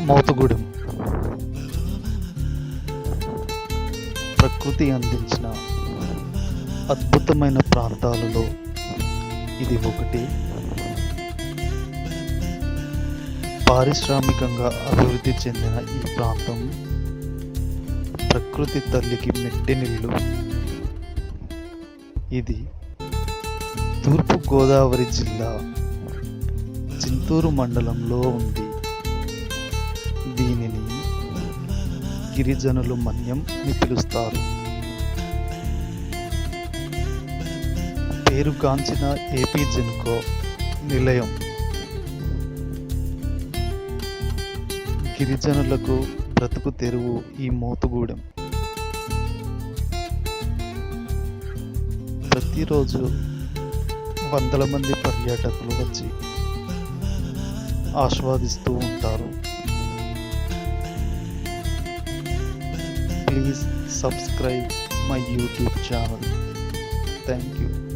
మోతుగూడెం ప్రకృతి అందించిన అద్భుతమైన ప్రాంతాలలో ఇది ఒకటి. పారిశ్రామికంగా అభివృద్ధి చెందిన ఈ ప్రాంతం ప్రకృతి తల్లికి మెట్టినిల్లు. ఇది తూర్పు గోదావరి జిల్లా చింతూరు మండలంలో ఉంది. దీనిని గిరిజనులు మన్యం అని పిలుస్తారు. పేరుగాంచిన ఏపీ జెన్కో నిలయం గిరిజనులకు బ్రతుకు తెరువు ఈ మోతుగూడెం. ప్రతిరోజు వందల మంది పర్యాటకులు వచ్చి ఆస్వాదిస్తూ ఉంటారు. Please subscribe my YouTube channel. Thank you.